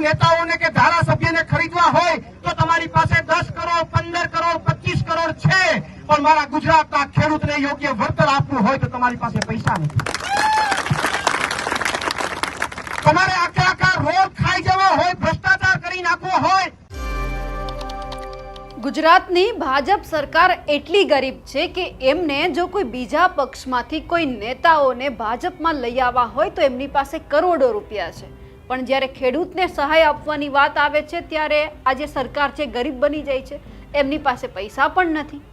નેતાઓને કે ધારાસભ્યને ખરીદવા હોય તો તમારી પાસે 10 કરોડ 15 કરોડ 25 કરોડ છે, પણ મારા ગુજરાતના ખેડૂતને યોગ્ય વળતર આપવું હોય તો તમારી પાસે પૈસા નથી. તમારે આખા રોડ ખાઈ જવા હોય, ભ્રષ્ટાચાર કરી નાખવો હોય. ગુજરાતની ભાજપ સરકાર એટલી ગરીબ છે કે એમને જો કોઈ બીજા પક્ષમાંથી કોઈ નેતાઓને ભાજપમાં લઈ આવવા હોય તો એમની પાસે કરોડો રૂપિયા છે, પણ જ્યારે ખેડૂતને સહાય આપવાની વાત આવે છે ત્યારે આજે સરકાર છે ગરીબ બની જાય છે, એમની પાસે પૈસા પણ નથી.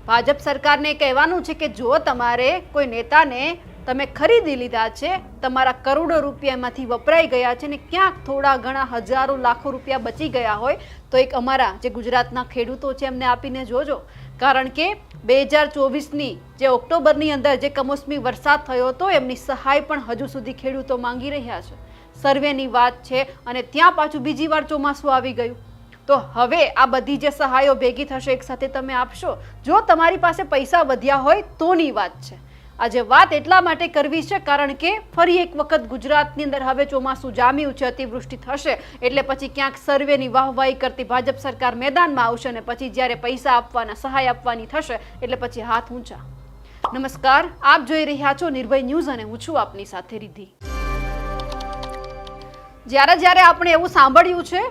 ભાજપ સરકારને કહેવાનું છે કે જો તમારે કોઈ નેતાને તમે ખરીદી લીધા છે, તમારા કરોડો રૂપિયામાંથી વપરાઈ ગયા છે ને ક્યાંક થોડા ઘણા હજારો લાખો રૂપિયા બચી ગયા હોય તો એક અમારા જે ગુજરાતના ખેડૂતો છે એમને આપીને જોજો. કારણ કે 2024ની જે ઓક્ટોબરની અંદર જે કમોસમી વરસાદ થયો હતો એમની સહાય પણ હજુ સુધી ખેડૂતો માંગી રહ્યા છે. સર્વેની વાત છે અને ત્યાં પાછું બીજી વાર ચોમાસું આવી ગયું. તો હવે આ બધી જે સહાયો ભેગી થશે એક સાથે તમે આપશો, જો તમારી પાસે પૈસા વધ્યા હોય તોની વાત છે. આજે વાત એટલા માટે કરવી છે કારણ કે ફરી એક વખત ગુજરાતની અંદર હવે ચોમાસું જામ્યું છે, અતિવૃષ્ટિ થશે એટલે પછી ક્યાંક સર્વેની વાહવાહી કરતી ભાજપ સરકાર મેદાનમાં આવશે અને પછી જ્યારે પૈસા આપવાના સહાય આપવાની થશે એટલે પછી હાથ ઊંચા. નમસ્કાર, આપ જોઈ રહ્યા છો નિર્ભય ન્યૂઝ અને હું છું આપની સાથે રિદ્ધિ. જ્યારે આપણે એવું સાંભળ્યું છે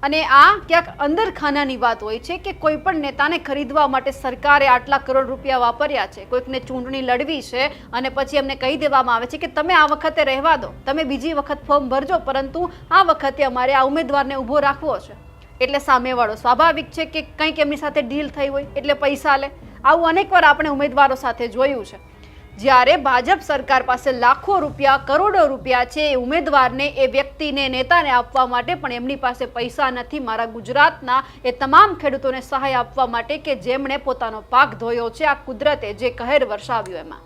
અને આ ક્યાંક અંદર ખાનાની વાત હોય છે કે કોઈ પણ નેતાને ખરીદવા માટે સરકારે આટલા કરોડ રૂપિયા વાપર્યા છે, કોઈકને ચૂંટણી લડવી છે અને પછી એમને કહી દેવામાં આવે છે કે તમે આ વખતે રહેવા દો, તમે બીજી વખત ફોર્મ ભરજો, પરંતુ આ વખતે અમારે આ ઉમેદવારને ઊભો રાખવો છે. એટલે સામેવાળો સ્વાભાવિક છે કે કંઈક એમની સાથે ડીલ થઈ હોય એટલે પૈસા લે. આવું અનેકવાર આપણે ઉમેદવારો સાથે જોયું છે. જ્યારે ભાજપ સરકાર પાસે લાખો રૂપિયા કરોડો રૂપિયા છે એ ઉમેદવારને એ વ્યક્તિને નેતાને આપવા માટે પણ એમની પાસે પૈસા નથી. મારા ગુજરાતના એ તમામ ખેડૂતોને સહાય આપવા માટે કે જેમણે પોતાનો પાક ધોયો છે આ કુદરતે જે કહેર વરસાવ્યો એમાં.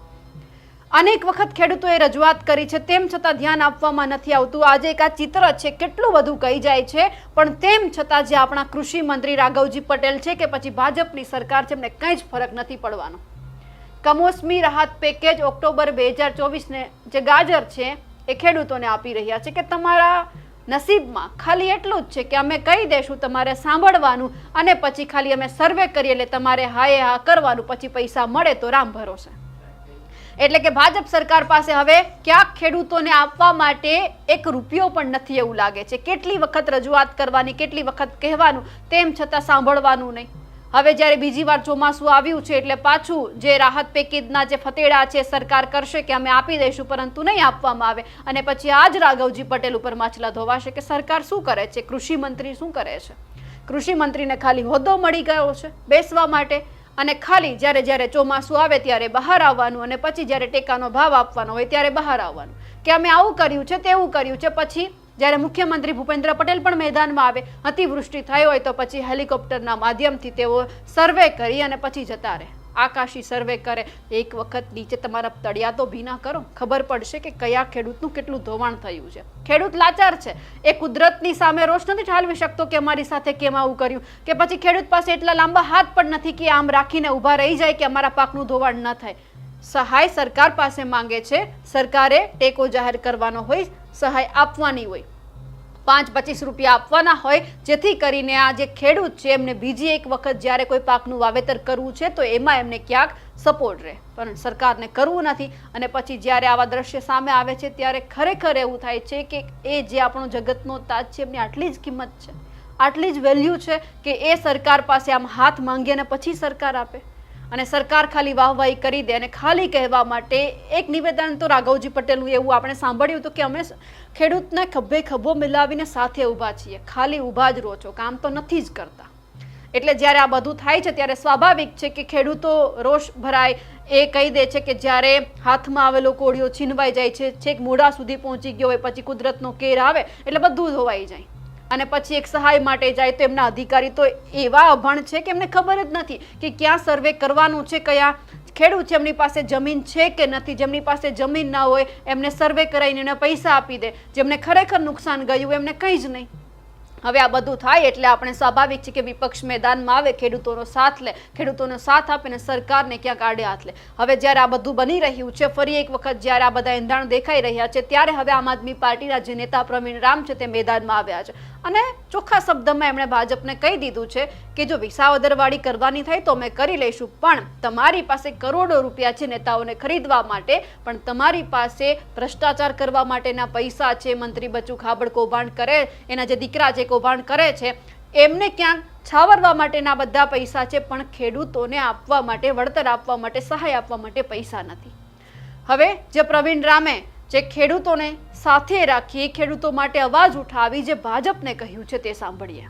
અનેક વખત ખેડૂતોએ રજૂઆત કરી છે, તેમ છતાં ધ્યાન આપવામાં નથી આવતું. આજે એક આ ચિત્ર છે, કેટલું બધું કહી જાય છે, પણ તેમ છતાં જે આપણા કૃષિ મંત્રી રાઘવજી પટેલ છે કે પછી ભાજપની સરકાર છે એમને કંઈ જ ફરક નથી પડવાનો. કમોસમી રાહત પેકેજ ઓક્ટોબર 2024ને જે ગાજર છે એ ખેડૂતોને આપી રહ્યા છે કે તમારા નસીબમાં ખાલી એટલું જ છે કે અમે કહી દેશું, તમારે સાંભળવાનું અને પછી ખાલી અમે સર્વે કરીએ એટલે તમારે હાએ હા કરવાનું, પછી પૈસા મળે તો રામ ભરોસે. એટલે કે ભાજપ સરકાર પાસે હવે ક્યાંક ખેડૂતોને આપવા માટે એક રૂપિયો પણ નથી એવું લાગે છે. કેટલી વખત રજૂઆત કરવાની, કેટલી વખત કહેવાનું, તેમ છતાં સાંભળવાનું નહીં. હવે જ્યારે બીજી વાર ચોમાસું આવ્યું છે એટલે પાછું જે રાહત પેકેજના જે ફતેડા છે સરકાર કરશે કે અમે આપી દઈશું, પરંતુ નહીં આપવામાં આવે અને પછી આજ રાઘવજી પટેલ ઉપર માછલા ધોવાશે કે સરકાર શું કરે છે, કૃષિ મંત્રી શું કરે છે. કૃષિ મંત્રીને ખાલી હોદ્દો મળી ગયો છે બેસવા માટે અને ખાલી જ્યારે ચોમાસું આવે ત્યારે બહાર આવવાનું અને પછી જ્યારે ટેકાનો ભાવ આપવાનો હોય ત્યારે બહાર આવવાનું કે અમે આવું કર્યું છે તેવું કર્યું છે. પછી જ્યારે મુખ્યમંત્રી ભૂપેન્દ્ર પટેલ પણ મેદાનમાં આવે, અતિવૃષ્ટિ થઈ હોય તો પછી હેલિકોપ્ટરના માધ્યમથી તેઓ સર્વે કરી અને પછી જતા રહે. આકાશી સર્વે કરે. એક વખત નીચે તમારા તળિયા તો ભીના કરો, ખબર પડશે કે કયા ખેડૂતનું કેટલું ધોવાણ થયું છે. ખેડૂત લાચાર છે, એ કુદરતની સામે રોષ નથી ઠાલવી શકતો કે અમારી સાથે કેમ આવું કર્યું, કે પછી ખેડૂત પાસે એટલા લાંબા હાથ પણ નથી કે આમ રાખીને ઊભા રહી જાય કે અમારા પાકનું ધોવાણ ન થાય. સહાય સરકાર પાસે માંગે છે, સરકારે ટેકો જાહેર કરવાનો હોય, સહાય આપવાની હોય, 5-25 રૂપિયા આપવાના હોય, જેથી કરીને આ જે ખેડૂત છે એમને બીજી એક વખત જ્યારે કોઈ પાકનું વાવેતર કરવું છે તો એમાં એમને ક્યાંક સપોર્ટ રહે. પણ સરકારને કરવું નથી અને પછી જ્યારે આવા દ્રશ્ય સામે આવે છે ત્યારે ખરેખર એવું થાય છે કે એ જે આપણો જગતનો તાજ છે એમની આટલી જ કિંમત છે, આટલી જ વેલ્યુ છે કે એ સરકાર પાસે આમ હાથ માંગે અને પછી સરકાર આપે અને સરકાર ખાલી વાહવાહી કરી દે અને ખાલી કહેવા માટે એક નિવેદન તો રાઘવજી પટેલનું એવું આપણે સાંભળ્યું હતું કે અમે ખેડૂતને ખભે ખભો મિલાવીને સાથે ઊભા છીએ. ખાલી ઊભા જ રહો છો, કામ તો નથી જ કરતા. એટલે જ્યારે આ બધું થાય છે ત્યારે સ્વાભાવિક છે કે ખેડૂતો રોષ ભરાય. એ કહી દે છે કે જ્યારે હાથમાં આવેલો કોળિયો છીનવાઈ જાય છે, છેક મોઢા સુધી પહોંચી ગયો હોય, પછી કુદરતનો કેર આવે એટલે બધું ધોવાઈ જાય અને પછી એક સહાય માટે જાય તો એમના અધિકારી તો એવા અભણ છે કે એમને ખબર જ નથી કે ક્યાં સર્વે કરવાનું છે, કયા ખેડૂત છે એમની પાસે જમીન છે કે નથી. જેમની પાસે જમીન ના હોય એમને સર્વે કરાવીને એને પૈસા આપી દે, જેમને ખરેખર નુકસાન ગયું એમને કંઈ જ નહીં. હવે આ બધું થાય એટલે આપણે સ્વાભાવિક છે કે વિપક્ષ મેદાનમાં આવે, ખેડૂતોનો સાથ લે, ખેડૂતોનો સાથ આપે ને સરકારને ક્યાંક આડે હાથ લે. હવે જ્યારે આ બધું બની રહ્યું છે, ફરી એક વખત જ્યારે આ બધા એંધાણ દેખાઈ રહ્યા છે, ત્યારે હવે આમ આદમી પાર્ટીના જે નેતા પ્રવીણ રામ છે તે મેદાનમાં આવ્યા છે અને ચોખ્ખા શબ્દમાં એમણે ભાજપને કહી દીધું છે કે જો વિસાવદરવાળી કરવાની થાય તો અમે કરી લઈશું, પણ તમારી પાસે કરોડો રૂપિયા છે નેતાઓને ખરીદવા માટે, પણ તમારી પાસે ભ્રષ્ટાચાર કરવા માટેના પૈસા છે, મંત્રી બચુ ખાબડ કૌભાંડ કરે, એના જે દીકરા જે કૌભાંડ કરે છે એમને ક્યાંક છાવરવા માટેના બધા પૈસા છે, પણ ખેડૂતોને આપવા માટે, વળતર આપવા માટે, સહાય આપવા માટે પૈસા નથી. હવે જે પ્રવીણ રામે જે ખેડૂતોને સાથે રાખી, ખેડૂતો માટે અવાજ ઉઠાવી, જે ભાજપને કહ્યું છે તે સાંભળીએ.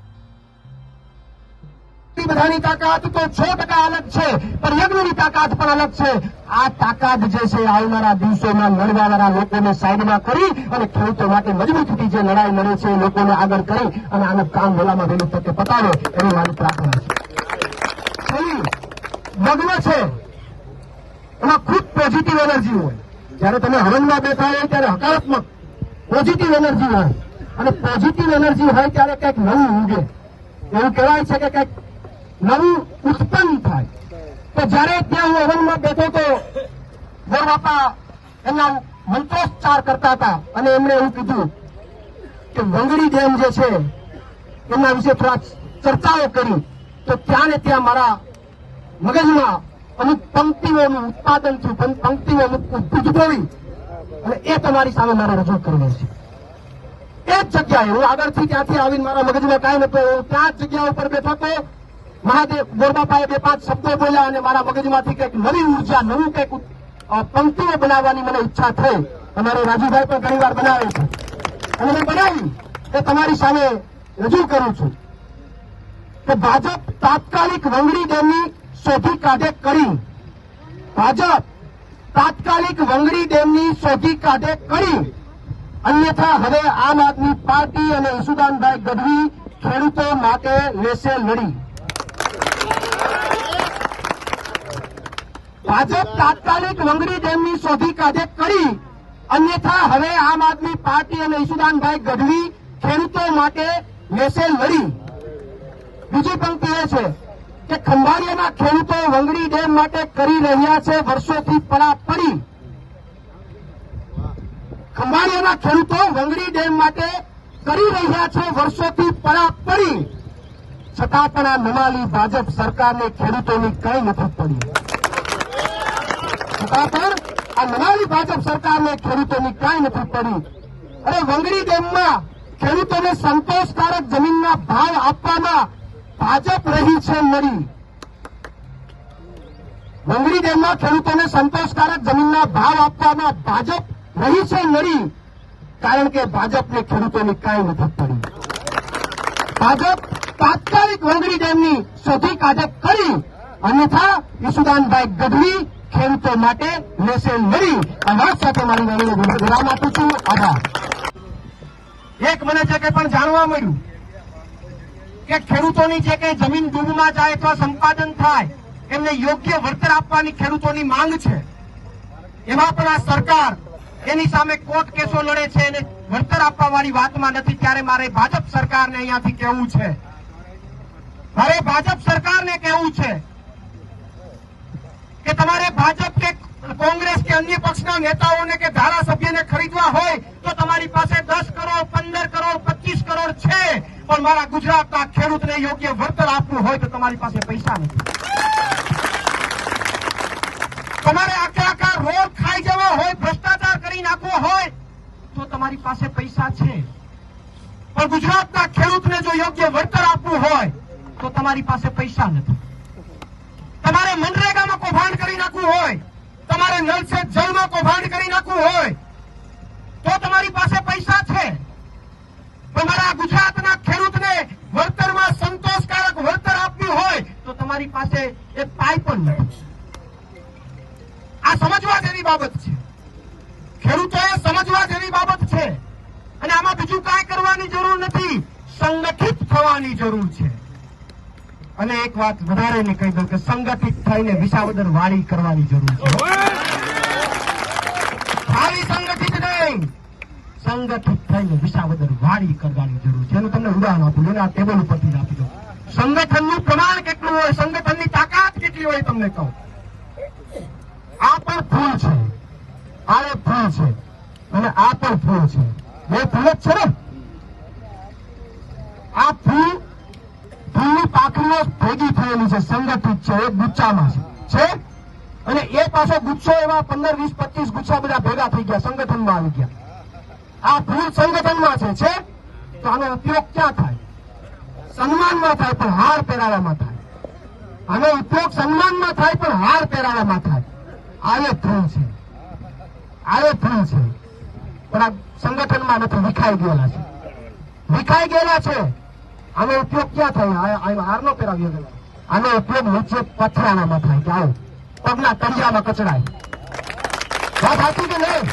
બધાની તાકાત તો 6% અલગ છે, પણ યજ્ઞની તાકાત પણ અલગ છે. આ તાકાત જે છે આવનારા દિવસોમાં લડવાવાળા લોકોને સાઈડમાં કરી અને ખેડૂતો માટે મજબૂતીથી જે લડાઈ લડે છે એ લોકોને આગળ કરી અને આનું કામ વહેલામાં વહેલું તકે પતાવે એવી મારી પ્રાર્થના છે. યજ્ઞ છે એમાં ખૂબ પોઝિટિવ એનર્જી હોય. જયારે તમે હવનમાં બેઠા હોય ત્યારે હકારાત્મક પોઝિટિવ એનર્જી હોય, અને પોઝિટિવ એનર્જી હોય ત્યારે કંઈક નવું ઉગે. એવું કહેવાય છે કે કંઈક નવું ઉત્પન્ન થાય. તો જયારે ત્યાં હું હવનમાં બેઠો તો મોર બાપા એમના મંત્રોચ્ચાર કરતા હતા અને એમણે એવું કીધું કે વંગડી ડેમ જે છે એમના વિશે થોડા ચર્ચાઓ કરી, તો ત્યાં ને ત્યાં મારા મગજમાં અમુક પંક્તિઓનું ઉત્પાદન થયું, પંક્તિઓ અમુક ઉદ્ભવી અને એ તમારી સામે મારે રજૂ કરવી છે. એ જ જગ્યાએ હું આગળથી ત્યાંથી આવીને મારા મગજમાં કાંઈ નતો, ત્યાં જ જગ્યા ઉપર બેઠો તો મહાદેવ ગોરબાપાએ 2-5 શબ્દો બોલ્યા અને મારા મગજમાંથી કંઈક નવી ઉર્જા, નવું કંઈક પંક્તિઓ બનાવવાની મને ઈચ્છા થઈ. અમારે રાજુભાઈ પણ ઘણી વાર બનાવે છે અને મેં બનાવી એ તમારી સામે રજૂ કરું છું કે ભાજપ તાત્કાલિક વંગડી ડેમની શોધી કાઢે કરી, ભાજપ તાત્કાલિક વંગડી ડેમની શોધી કાઢે કરી, અન્યથા હવે આમ આદમી પાર્ટી અને ઈસુદાનભાઈ ગઢવી ખેડૂતો માટે લેશે લડી. ભાજપ તાત્કાલિક વંગડી ડેમની શોધી કાઢે કરી, અન્યથા હવે આમ આદમી પાર્ટી અને ઈસુદાનભાઈ ગઢવી ખેડૂતો માટે લેશે લડી. બીજી પંક્તિ એ છે કે ખંભાળિયાના ખેડૂતો વંગડી ડેમ માટે કરી રહ્યા છે વર્ષોથી પડાપડી. ખંભાળિયાના ખેડૂતો વંગડી ડેમ માટે કરી રહ્યા છે વર્ષોથી પડાપડી, છતાં પણ આ નમાલી ભાજપ સરકારને ખેડૂતોની કંઈ નથી પડી. છતાં પણ આ નમાલી ભાજપ સરકારને ખેડૂતોની કંઈ નથી પડી. અરે વંગડી ડેમમાં ખેડૂતોને સંતોષકારક જમીનના ભાવ આપવામાં ભાજપ રહી છે નડી. વંગડી ડેમમાં ખેડૂતોને સંતોષકારક જમીનના ભાવ આપવામાં ભાજપ રહી છે નડી, કારણ કે ભાજપને ખેડૂતોની કાંઈ નથી પડી. ભાજપ તાત્કાલિક વંગડી ડેમની શોધી કાઢે કરી, અન્યથા ઈસુદાનભાઈ ગઢવી ખેડૂતો માટે લેશે લડી. આ વાત સાથે મારી વાણીને વિરામ આપું છું. આભાર. એક મને જે કંઈ પણ જાણવા મળ્યું કે ખેડૂતોની જે કંઈ જમીન ડૂબમાં જાય તો સંપાદન થાય, એમને યોગ્ય વળતર આપવાની ખેડૂતોની માંગ છે. એમાં પણ આ સરકાર એની સામે કોર્ટ કેસો લડે છે અને વળતર આપવા વાળી વાતમાં નથી. ત્યારે મારે ભાજપ સરકારને અહીંયાથી કહેવું છે, મારે ભાજપ સરકારને કહેવું છે કે તમારે ભાજપ કે કોંગ્રેસ કે અન્ય પક્ષના નેતાઓને કે ધારાસભ્યને ખરીદવા હોય તો તમારી પાસે 10 કરોડ, 15 કરોડ, 25 કરોડ છે, પણ મારા ગુજરાતના ખેડૂતને યોગ્ય વળતર આપવું હોય તો તમારી પાસે પૈસા નથી. તમારે આખા રોડ ખાઈ જવા હોય, ભ્રષ્ટાચાર કરી નાખવો હોય તો તમારી પાસે પૈસા છે, પણ ગુજરાતના ખેડૂતને જો યોગ્ય વળતર આપવું હોય તો તમારી પાસે પૈસા નથી. તમારે મનરેગામાં કૌભાંડ કરી નાખવું હોય, તમારે નળ સે જળમાં કૌભાંડ કરી નાખવું હોય તો તમારી પાસે પૈસા છે, પણ મારા ગુજરાતના ખેડૂતને વળતરમાં સંતોષકારક વળતર આપવું હોય તો તમારી પાસે એક પાઈ પણ નથી. આ સમજવા જેવી બાબત છે, ખેડૂતોએ સમજવા જેવી બાબત છે. અને આમાં બીજું કાંઈ કરવાની જરૂર નથી, સંગઠિત થવાની જરૂર છે. અને એક વાત વધારે ને કહી દઉં કે સંગઠિત થઈને વિસાવદર વાળી કરવાની જરૂર છે. ખાલી સંગઠિત નહીં, સંગઠિત થઈને વિસાવદર વાળી કરવાની જરૂર છે. એનું તમને ઉદાહરણ આપું, એને આ ટેબલ ઉપરથી આપી દો. સંગઠનનું પ્રમાણ કેટલું હોય, સંગઠનની તાકાત કેટલી હોય તમને કહું. આ પણ ફૂલ છે, આ એક ફૂલ છે અને આ પણ ફૂલ છે. બે ફૂલ જ છે ને. આ ફૂલની પાંખડીઓ ભેગી થયેલી છે, સંગઠિત છે, એક ગુચ્છામાં છે અને એ પાછો ગુચ્છો એવા 15, 20, 25 ગુચ્છા બધા ભેગા થઈ ગયા, સંગઠનમાં આવી ગયા. આ ફૂલ સંગઠનમાં છે તો આનો ઉપયોગ ક્યાં થાય? સન્માનમાં થાય, પણ હાર પહેરાવામાં થાય. આનો ઉપયોગ સન્માનમાં થાય, પણ હાર પહેરાવામાં થાય. આ એ ફૂલ છે, આ એ ફૂલ છે, પણ આ સંગઠનમાં નથી, વિખાઈ ગયેલા છે, વિખાઈ ગયેલા છે. આનો ઉપયોગ ક્યાં થાય? હાર નો પહેરાવી ગયેલા. આનો ઉપયોગ નીચે પથરાણામાં થાય કે આવો પગના તળિયામાં કચડાય. વાત સાચી કે નહીં?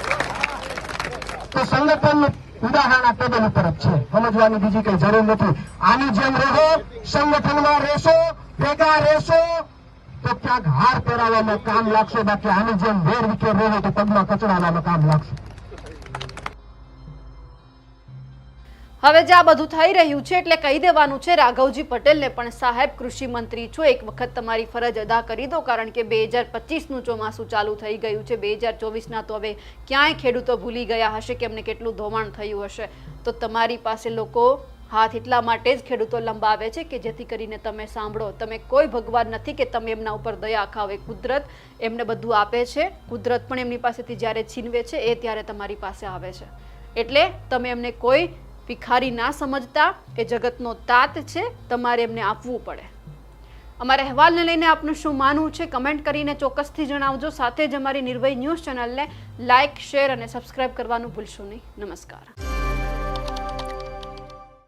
તો સંગઠનનું ઉદાહરણ આ ટેબલ ઉપર જ છે, સમજવાની બીજી કઈ જરૂર નથી. આની જેમ રહો, સંગઠનમાં રહેશો, ભેગા રહેશો તો ક્યાંક હાર પહેરાવવામાં કામ લાગશે, બાકી આની જેમ વેર વિખેર રહો તો પગમાં કચડાવવામાં કામ લાગશે. હવે જે આ બધું થઈ રહ્યું છે એટલે કહી દેવાનું છે રાઘવજી પટેલને પણ, સાહેબ કૃષિ મંત્રી છો, એક વખત તમારી ફરજ અદા કરી દો, કારણ કે 2025નું ચોમાસું ચાલુ થઈ ગયું છે. 2024ના તો હવે ક્યાંય ખેડૂતો ભૂલી ગયા હશે કે એમને કેટલું ધોવાણ થયું હશે. તો તમારી પાસે લોકો હાથ એટલા માટે જ ખેડૂતો લંબાવે છે કે જેથી કરીને તમે સાંભળો. તમે કોઈ ભગવાન નથી કે તમે એમના ઉપર દયા ખાવે. કુદરત એમને બધું આપે છે, કુદરત પણ એમની પાસેથી જ્યારે છીનવે છે એ ત્યારે તમારી પાસે આવે છે. એટલે તમે એમને કોઈ ભિખારી ના સમજતા, કે જગતનો તાત છે, તમારે એમને આપવું પડે. અમારા અહેવાલને લઈને આપનું શું માનવું છે કમેન્ટ કરીને ચોક્કસથી જણાવજો. સાથે જ અમારી નિર્ભય ન્યૂઝ ચેનલને લાઇક, શેર અને સબસ્ક્રાઇબ કરવાનું ભૂલશો નહીં. નમસ્કાર.